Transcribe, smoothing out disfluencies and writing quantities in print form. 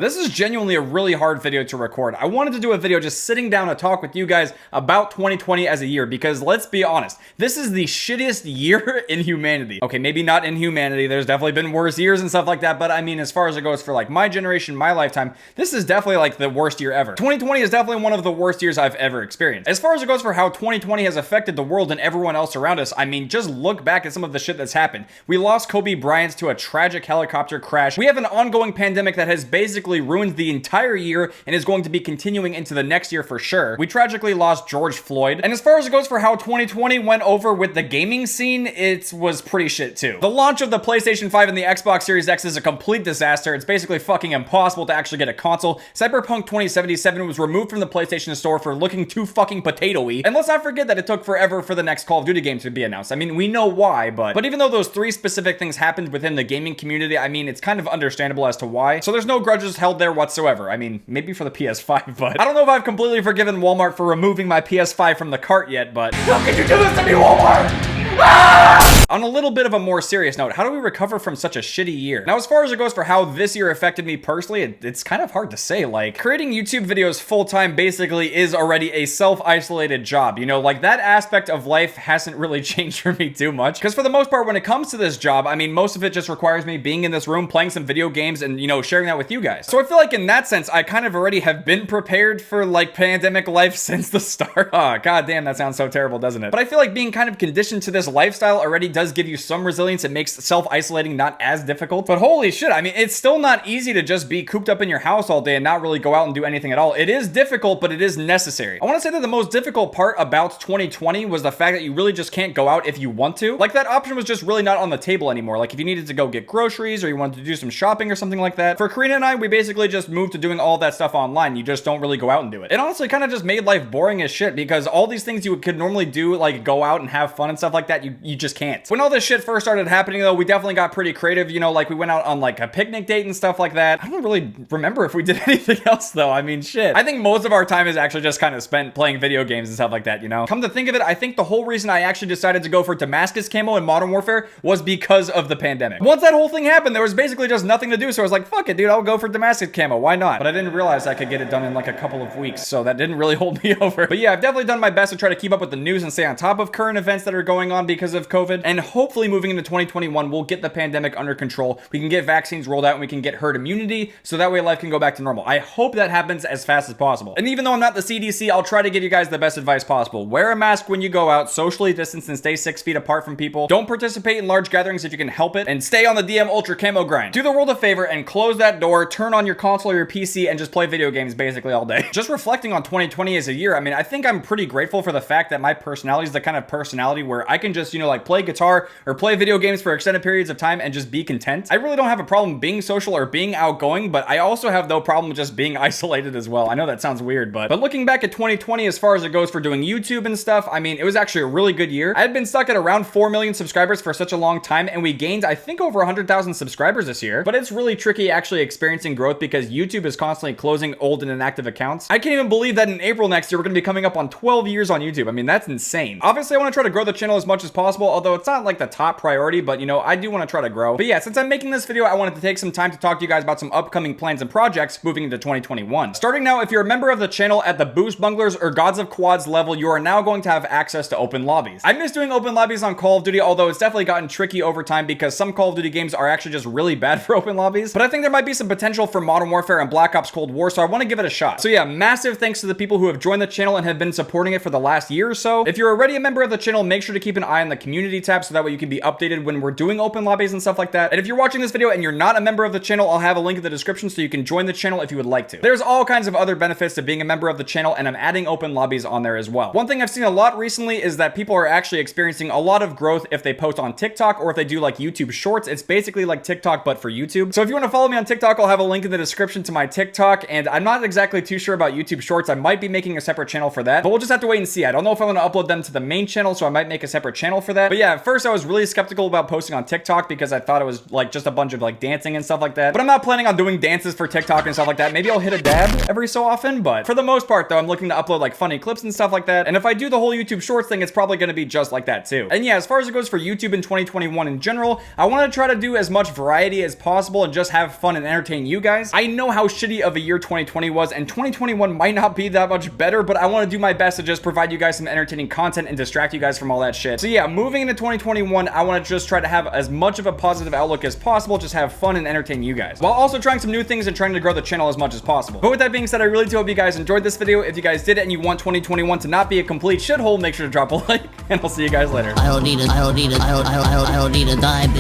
This is genuinely a really hard video to record. I wanted to do a video just sitting down to talk with you guys about 2020 as a year because let's be honest, this is the shittiest year in humanity. Okay, maybe not in humanity. There's definitely been worse years and stuff like that, but I mean, as far as it goes for like my generation, my lifetime, this is definitely like the worst year ever. 2020 is definitely one of the worst years I've ever experienced. As far as it goes for how 2020 has affected the world and everyone else around us, I mean, just look back at some of the shit that's happened. We lost Kobe Bryant to a tragic helicopter crash. We have an ongoing pandemic that has basically ruined the entire year and is going to be continuing into the next year for sure. We tragically lost George Floyd. And as far as it goes for how 2020 went over with the gaming scene, it was pretty shit too. The launch of the PlayStation 5 and the Xbox Series X is a complete disaster. It's basically fucking impossible to actually get a console. Cyberpunk 2077 was removed from the PlayStation Store for looking too fucking potato-y. And let's not forget that it took forever for the next Call of Duty game to be announced. I mean, we know why, but even though those three specific things happened within the gaming community, I mean, it's kind of understandable as to why. So there's no grudges held there whatsoever. I mean, maybe for the PS5, but I don't know if I've completely forgiven Walmart for removing my PS5 from the cart yet, but how could you do this to me, Walmart? On a little bit of a more serious note, how do we recover from such a shitty year? Now, as far as it goes for how this year affected me personally, it's kind of hard to say. Like, creating YouTube videos full-time basically is already a self-isolated job. You know, like, that aspect of life hasn't really changed for me too much. Because for the most part, when it comes to this job, I mean, most of it just requires me being in this room, playing some video games, and, you know, sharing that with you guys. So I feel like in that sense, I kind of already have been prepared for, like, pandemic life since the start. Oh, goddamn, that sounds so terrible, doesn't it? But I feel like being kind of conditioned to this lifestyle already does give you some resilience. It makes self-isolating not as difficult. But holy shit, I mean, it's still not easy to just be cooped up in your house all day and not really go out and do anything at all. It is difficult, but it is necessary. I want to say that the most difficult part about 2020 was the fact that you really just can't go out if you want to. Like, that option was just really not on the table anymore. Like, if you needed to go get groceries or you wanted to do some shopping or something like that. For Karina and I, we basically just moved to doing all that stuff online. You just don't really go out and do it. It honestly kind of just made life boring as shit because all these things you could normally do, like go out and have fun and stuff like that, you just can't. When all this shit first started happening though, we definitely got pretty creative, you know, like we went out on like a picnic date and stuff like that. I don't really remember if we did anything else though. I mean, shit. I think most of our time is actually just kind of spent playing video games and stuff like that, you know? Come to think of it, I think the whole reason I actually decided to go for Damascus camo in Modern Warfare was because of the pandemic. Once that whole thing happened, there was basically just nothing to do, so I was like, fuck it, dude, I'll go for Damascus camo. Why not? But I didn't realize I could get it done in like a couple of weeks, so that didn't really hold me over. But yeah, I've definitely done my best to try to keep up with the news and stay on top of current events that are going on because of COVID, and hopefully moving into 2021, we'll get the pandemic under control. We can get vaccines rolled out and we can get herd immunity so that way life can go back to normal. I hope that happens as fast as possible. And even though I'm not the CDC, I'll try to give you guys the best advice possible. Wear a mask when you go out, socially distance and stay 6 feet apart from people. Don't participate in large gatherings if you can help it, and stay on the DM Ultra Camo grind. Do the world a favor and close that door, turn on your console or your PC and just play video games basically all day. Just reflecting on 2020 as a year, I mean, I think I'm pretty grateful for the fact that my personality is the kind of personality where I can just, you know, like play guitar or play video games for extended periods of time and just be content. I really don't have a problem being social or being outgoing, but I also have no problem with just being isolated as well. I know that sounds weird, but looking back at 2020 as far as it goes for doing YouTube and stuff, I mean, it was actually a really good year. I had been stuck at around 4 million subscribers for such a long time, and we gained, I think, over 100,000 subscribers this year, but it's really tricky actually experiencing growth because YouTube is constantly closing old and inactive accounts. I can't even believe that in April next year, we're going to be coming up on 12 years on YouTube. I mean, that's insane. Obviously, I want to try to grow the channel as much as possible, although it's not like the top priority, but you know, I do want to try to grow. But yeah, since I'm making this video, I wanted to take some time to talk to you guys about some upcoming plans and projects moving into 2021. Starting now, if you're a member of the channel at the Boost Bunglers or Gods of Quads level, you are now going to have access to open lobbies. I miss doing open lobbies on Call of Duty, although it's definitely gotten tricky over time because some Call of Duty games are actually just really bad for open lobbies. But I think there might be some potential for Modern Warfare and Black Ops Cold War, so I want to give it a shot. So yeah, massive thanks to the people who have joined the channel and have been supporting it for the last year or so. If you're already a member of the channel, make sure to keep an eye on the community tab so that way you can be updated when we're doing open lobbies and stuff like that. And if you're watching this video and you're not a member of the channel, I'll have a link in the description so you can join the channel if you would like to. There's all kinds of other benefits to being a member of the channel, and I'm adding open lobbies on there as well. One thing I've seen a lot recently is that people are actually experiencing a lot of growth if they post on TikTok or if they do like YouTube shorts. It's basically like TikTok but for YouTube. So if you want to follow me on TikTok, I'll have a link in the description to my TikTok, and I'm not exactly too sure about YouTube shorts. I might be making a separate channel for that, but we'll just have to wait and see. I don't know if I want to upload them to the main channel, so I might make a separate channel for that. But yeah, first I was really skeptical about posting on TikTok because I thought it was like just a bunch of like dancing and stuff like that. But I'm not planning on doing dances for TikTok and stuff like that. Maybe I'll hit a dab every so often, but for the most part though, I'm looking to upload like funny clips and stuff like that. And if I do the whole YouTube Shorts thing, it's probably gonna be just like that too. And yeah, as far as it goes for YouTube in 2021 in general, I want to try to do as much variety as possible and just have fun and entertain you guys. I know how shitty of a year 2020 was, and 2021 might not be that much better, but I want to do my best to just provide you guys some entertaining content and distract you guys from all that shit. So yeah, moving into 2021, I want to just try to have as much of a positive outlook as possible, just have fun and entertain you guys, while also trying some new things and trying to grow the channel as much as possible. But with that being said, I really do hope you guys enjoyed this video. If you guys did it and you want 2021 to not be a complete shithole, make sure to drop a like, and I'll see you guys later. I don't need a dime.